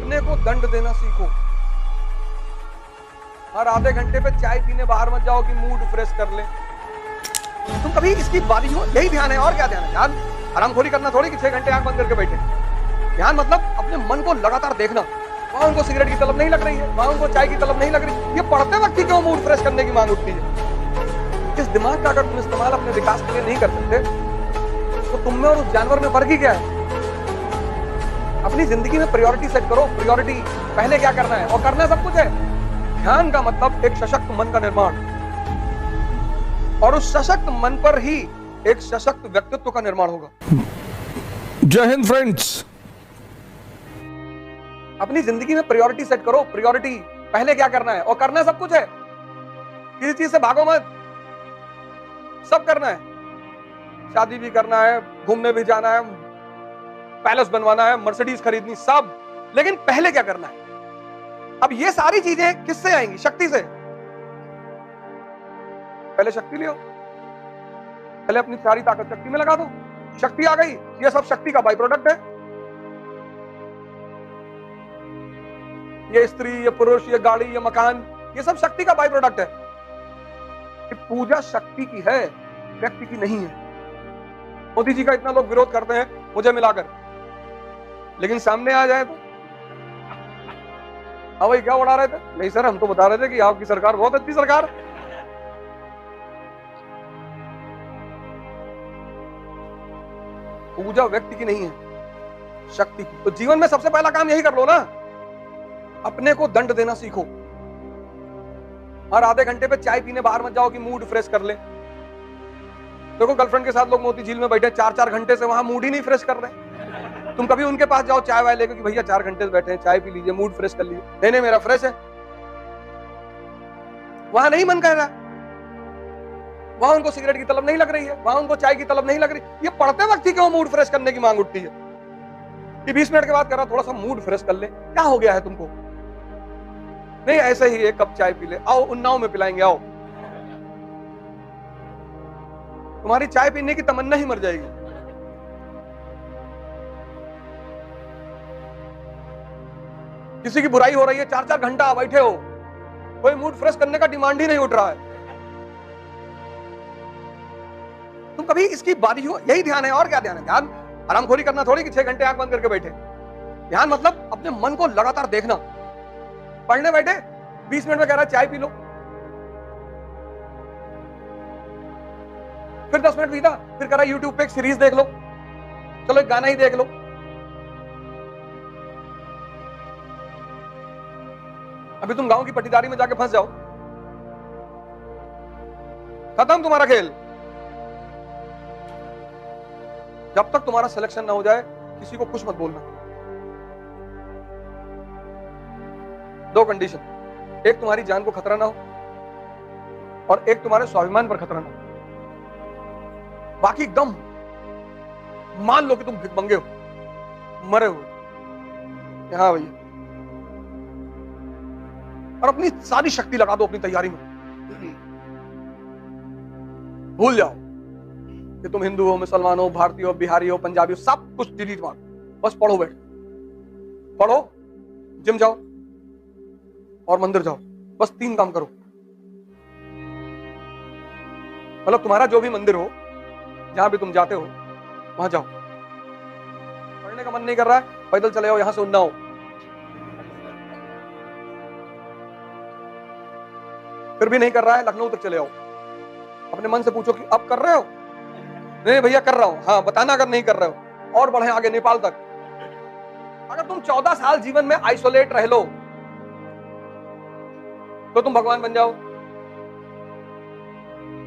अपने को दंड देना सीखो। हर आधे घंटे पे चाय पीने बाहर मत जाओ कि मूड फ्रेश कर ले। तुम कभी इसकी बारिश हो, यही ध्यान है और क्या ध्यान है? ध्यान हरामखोरी करना थोड़ी कि 6 घंटे आंख बंद करके बैठे। ध्यान मतलब अपने मन को लगातार देखना। वहां उनको सिगरेट की तलब नहीं लग रही है, वहां उनको चाय की तलब नहीं लग रही, ये पढ़ते वक्त ही क्यों मूड फ्रेश करने की मांग उठती है? इस दिमाग का अगर तुम इस्तेमाल अपने विकास के लिए नहीं कर सकते तो तुम में और उस जानवर में फर्क ही क्या है? अपनी जिंदगी में प्रायोरिटी सेट करो। प्रायोरिटी पहले क्या करना है, और करना सब कुछ है। ध्यान का मतलब एक सशक्त मन का निर्माण, और उस सशक्त मन पर ही एक सशक्त व्यक्तित्व का निर्माण होगा। जय हिंद फ्रेंड्स। अपनी जिंदगी में प्रायोरिटी सेट करो। प्रायोरिटी पहले क्या करना है, और करना सब कुछ है। किसी चीज से भागो मत, सब करना है। शादी भी करना है, घूमने भी जाना है, पैलेस बनवाना है, मर्सिडीज खरीदनी, सब। लेकिन पहले क्या करना है? अब ये सारी चीजें किससे आएंगी? शक्ति से। पहले शक्ति लियो, पहले अपनी सारी ताकत शक्ति में लगा दो। शक्ति आ गई, ये सब शक्ति का बाई प्रोडक्ट है। ये स्त्री, ये पुरुष, ये गाड़ी, ये मकान, ये सब शक्ति का बाई प्रोडक्ट है। कि पूजा शक्ति की है, व्यक्ति की नहीं है। मोदी जी का इतना लोग विरोध करते हैं मुझे मिलाकर, लेकिन सामने आ जाए तो हाँ भाई क्या उड़ा रहे थे? नहीं सर, हम तो बता रहे थे कि आपकी सरकार बहुत अच्छी सरकार। पूजा व्यक्ति की नहीं है, शक्ति की। तो जीवन में सबसे पहला काम यही कर लो ना, अपने को दंड देना सीखो। हर आधे घंटे पे चाय पीने बाहर मत जाओ कि मूड फ्रेश कर ले। देखो गर्लफ्रेंड के साथ लोग मोती झील में बैठे 4-4 घंटे से, वहां मूड ही नहीं फ्रेश कर रहे। तुम कभी उनके पास जाओ चाय वाय लेकर कि भैया 4 घंटे से बैठे हैं, चाय पी लीजिए, मूड फ्रेश कर लीजिए। नहीं नहीं मेरा फ्रेश है, वहां नहीं मन कर रहा। वहां उनको सिगरेट की तलब नहीं लग रही है, वहां उनको चाय की तलब नहीं लग रही, ये पढ़ते वक्त ही क्यों मूड फ्रेश करने की मांग उठती है? कि 20 मिनट के बाद कर रहा थोड़ा सा मूड फ्रेश कर ले, क्या हो गया है तुमको? नहीं ऐसे ही एक कप चाय पी ले, आओ उन्नाव में पिलाएंगे, आओ। तुम्हारी चाय पीने की तमन्ना ही मर जाएगी। किसी की बुराई हो रही है, 4-4 घंटा बैठे हो, कोई मूड फ्रेश करने का डिमांड ही नहीं उठ रहा है। तुम कभी इसकी बारिश हो, यही ध्यान है और क्या ध्यान है? ध्यान हरामखोरी करना थोड़ी कि 6 घंटे आंख बंद करके बैठे। ध्यान मतलब अपने मन को लगातार देखना। पढ़ने बैठे 20 मिनट में कह रहा है चाय पी लो, फिर 10 मिनट बीता, फिर कह रहा है यूट्यूब पे एक सीरीज देख लो, चलो एक गाना ही देख लो। अभी तुम गांव की पट्टीदारी में जाके फंस जाओ, खत्म तुम्हारा खेल। जब तक तुम्हारा सिलेक्शन ना हो जाए किसी को कुछ मत बोलना। 2 कंडीशन, एक तुम्हारी जान को खतरा ना हो, और एक तुम्हारे स्वाभिमान पर खतरा ना हो। बाकी एकदम मान लो कि तुम भिखमंगे हो, मरे हो, हाँ भैया, और अपनी सारी शक्ति लगा दो अपनी तैयारी में। भूल जाओ कि तुम हिंदू हो, मुसलमान हो, भारतीय हो, बिहारी हो, पंजाबी हो, सब कुछ डिलीट मारो, बस पढ़ो, बैठ पढ़ो, जिम जाओ और मंदिर जाओ, बस 3 काम करो। मतलब तुम्हारा जो भी मंदिर हो, जहां भी तुम जाते हो, वहां जाओ। पढ़ने का मन नहीं कर रहा है, पैदल चले आओ, यहां से उन्नाव। फिर भी नहीं कर रहा है, लखनऊ तक चले आओ। अपने मन से पूछो कि अब कर रहे हो? नहीं भैया कर रहा हूं। हाँ बताना अगर नहीं कर रहे हो, और बढ़े आगे नेपाल तक। अगर तुम 14 साल जीवन में आइसोलेट रह लो तो तुम भगवान बन जाओ।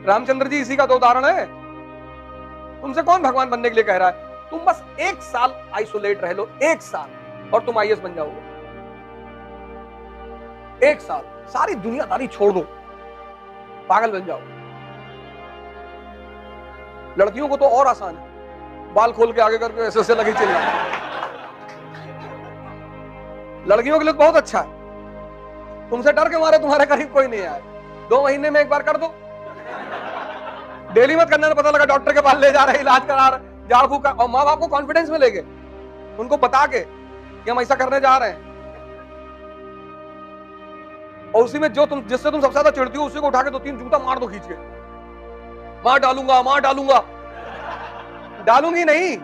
रामचंद्र जी इसी का तो उदाहरण है। तुमसे कौन भगवान बनने के लिए कह रहा है? तुम बस 1 साल आइसोलेट रह लो, 1 साल, और तुम आईएएस बन जाओगे। 1 साल सारी दुनियादारी छोड़ दो, पागल बन जाओ। लड़कियों को तो और आसान है, बाल खोल के आगे करके ऐसे ऐसे लगी चिल्ला। लड़कियों के लिए बहुत अच्छा है, तुमसे डर के मारे तुम्हारे करीब कोई नहीं आए। 2 महीने में 1 बार कर दो, डेली मत करना। पता लगा डॉक्टर के पास ले जा रहे, इलाज करा रहे, झाड़ फूक, और माँ बाप को कॉन्फिडेंस में लेके, उनको बता के कि हम ऐसा करने जा रहे हैं, और उसी में जो तुम जिससे तुम सबसे ज्यादा चिढ़ती हो उसी को उठा के 2-3 जूता मार दो खींच के, मार डालूंगा मार डालूंगा। डालूंगी नहीं।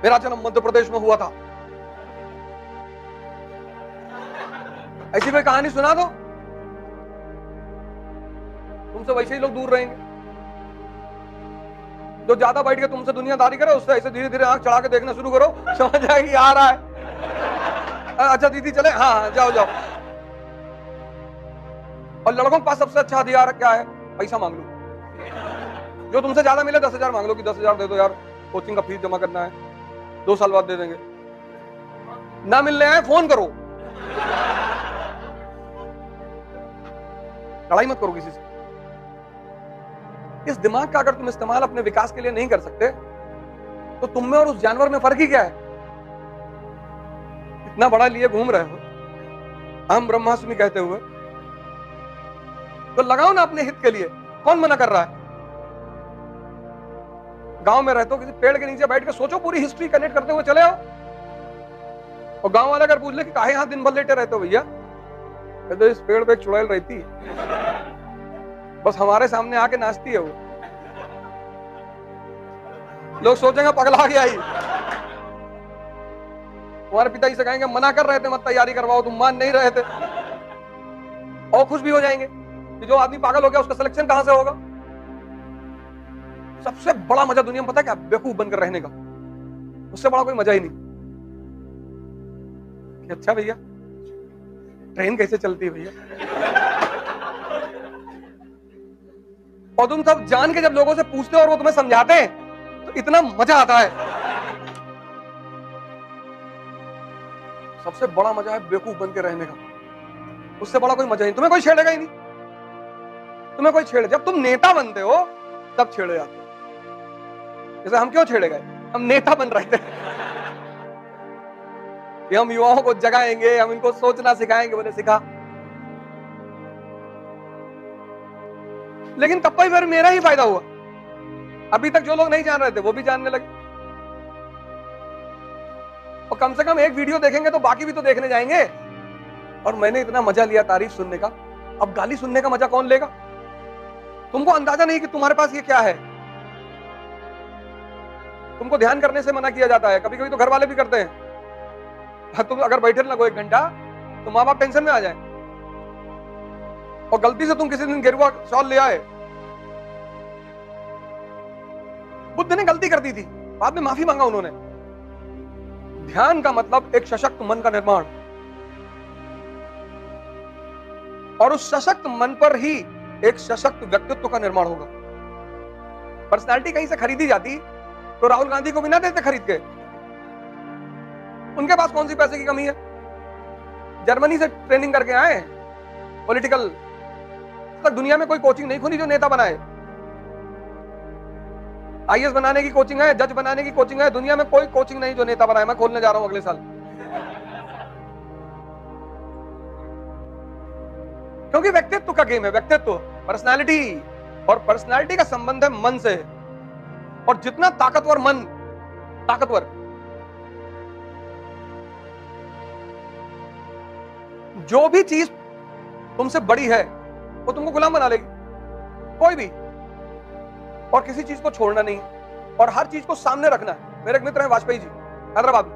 मेरा जन्म मध्य प्रदेश में हुआ था, ऐसी कोई कहानी सुना दो, तुमसे वैसे ही लोग दूर रहेंगे। जो ज्यादा बैठ के तुमसे दुनियादारी करे उससे ऐसे धीरे धीरे आंख चढ़ा के देखना शुरू करो, समझ आएगी आ रहा है। अच्छा दीदी चले, हाँ जाओ जाओ। और लड़कों के पास सबसे अच्छा हथियार क्या है? पैसा मांग लो। जो तुमसे ज्यादा मिले 10,000 मांग लो कि 10,000 दे दो यार, कोचिंग का फीस जमा करना है, 2 साल बाद दे देंगे। ना मिलने आए फोन करो, लड़ाई मत करो किसी से। इस दिमाग का अगर तुम इस्तेमाल अपने विकास के लिए नहीं कर सकते तो तुम में और उस जानवर में फर्क ही क्या है? इतना बड़ा लिए घूम रहे हो हम ब्रह्मास्मि कहते हुए, तो लगाओ ना अपने हित के लिए। कौन मना कर रहा है? गांव में रहते हो, किसी पेड़ के नीचे बैठ के सोचो, पूरी हिस्ट्री कनेक्ट करते हुए चले आओ। और गांव वाले अगर पूछ ले कि काहे यहां दिन भर लेटे रहते हो भैया, कहते इस पेड़ पे एक चुड़ैल रहती है, बस हमारे सामने आके नाचती है वो। लोग सोचेंगे पगला गया ही। तुम्हारे पिताजी से कहेंगे मना कर रहे थे मत तैयारी करवाओ, तुम मान नहीं रहे थे। और खुश भी हो जाएंगे कि जो आदमी पागल हो गया उसका सिलेक्शन कहां से होगा। सबसे बड़ा मजा दुनिया में पता है क्या? बेवकूफ बनकर रहने का। उससे बड़ा कोई मजा ही नहीं। अच्छा भैया ट्रेन कैसे चलती है भैया? और तुम सब जान के जब लोगों से पूछते हो और वो तुम्हें समझाते हैं तो इतना मजा आता है। सबसे बड़ा मजा है बेवकूफ बन के रहने का। उससे बड़ा कोई मजा ही नहीं। तुम्हें कोई छेड़ेगा ही नहीं। तुम्हें कोई छेड़े, जब तुम नेता बनते हो तब छेड़े जाते हो। जैसे हम क्यों छेड़े गए? हम नेता बन रहे थे कि हम युवाओं को जगाएंगे, हम इनको सोचना सिखाएंगे। बोले सिखा, लेकिन तब पर मेरा ही फायदा हुआ। अभी तक जो लोग नहीं जान रहे थे वो भी जानने लगे। और कम से कम एक वीडियो देखेंगे तो बाकी भी तो देखने जाएंगे। और मैंने इतना मजा लिया तारीफ सुनने का, अब गाली सुनने का मजा कौन लेगा? तुमको अंदाजा नहीं कि तुम्हारे पास ये क्या है। तुमको ध्यान करने से मना किया जाता है, कभी कभी तो घर वाले भी करते हैं। तुम अगर बैठे लगो 1 घंटा तो माँ बाप टेंशन में आ जाए। और गलती से तुम किसी दिन गेरुआ शॉल ले आए। बुद्ध ने गलती कर दी थी, बाद में माफी मांगा उन्होंने। ध्यान का मतलब एक सशक्त मन का निर्माण, और उस सशक्त मन पर ही एक सशक्त व्यक्तित्व का निर्माण होगा। पर्सनालिटी कहीं से खरीदी जाती तो राहुल गांधी को भी ना देते खरीद के। उनके पास कौन सी पैसे की कमी है? जर्मनी से ट्रेनिंग करके आए पॉलिटिकल। तक दुनिया में कोई कोचिंग नहीं खुली जो नेता बनाए। आईएएस बनाने की कोचिंग है, जज बनाने की कोचिंग है, दुनिया में कोई कोचिंग नहीं जो नेता बनाए। मैं खोलने जा रहा हूं अगले साल, क्योंकि व्यक्तित्व का गेम है। व्यक्तित्व, पर्सनालिटी, और पर्सनालिटी का संबंध है मन से। और जितना ताकतवर मन, ताकतवर, जो भी चीज तुमसे बड़ी है वो तुमको गुलाम बना लेगी, कोई भी। और किसी चीज को छोड़ना नहीं, और हर चीज को सामने रखना है। मेरे एक मित्र हैं वाजपेयी जी, हैदराबाद में,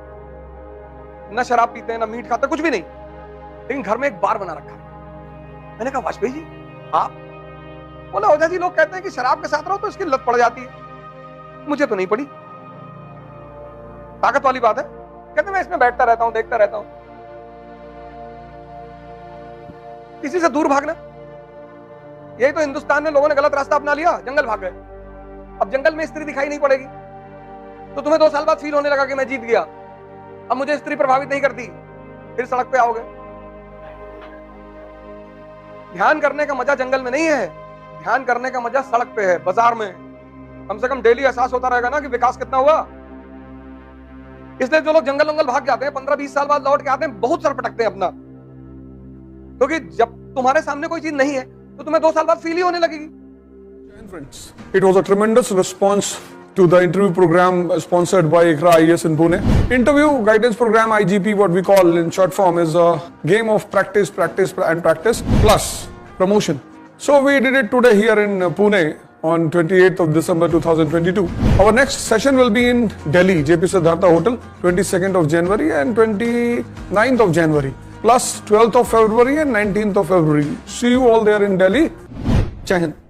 ना शराब पीते हैं ना मीट खाते, कुछ भी नहीं, लेकिन घर में एक बार बना रखा है। मैंने कहा वाजपेयी जी आप? बोला ओझा जी लोग कहते हैं कि शराब के साथ रहो तो इसकी लत पड़ जाती है। मुझे तो नहीं पड़ी। ताकत वाली बात है। कहते मैं इसमें बैठता रहता हूं, देखता रहता हूं। किसी से दूर भागना, यही तो हिंदुस्तान में लोगों ने गलत रास्ता अपना लिया, जंगल भाग गए। अब जंगल में स्त्री दिखाई नहीं पड़ेगी तो तुम्हें 2 साल बाद फील होने लगा कि मैं जीत गया, अब मुझे स्त्री प्रभावित नहीं करती, फिर सड़क पे आओगे। ध्यान करने का मजा जंगल में नहीं है, ध्यान करने का मजा सड़क पे है, बाजार में। कम से कम डेली एहसास होता रहेगा ना कि विकास कितना हुआ। इसलिए जो लोग जंगल वंगल भाग जाते हैं 15-20 साल बाद लौट के आते हैं, बहुत सर पटकते हैं अपना, क्योंकि जब तुम्हारे सामने कोई चीज नहीं है तो तुम्हें 2 साल बाद फील ही होने लगेगी। Friends, it was a tremendous response to the interview program sponsored by ICRA IAS in Pune. Interview guidance program IGP, what we call in short form, is a game of practice plus promotion. So we did it today here in Pune on 28th of December 2022. Our next session will be in Delhi, JP Siddhartha Hotel, 22nd of January and 29th of January, plus 12th of February and 19th of February. See you all there in Delhi. Jai Hind.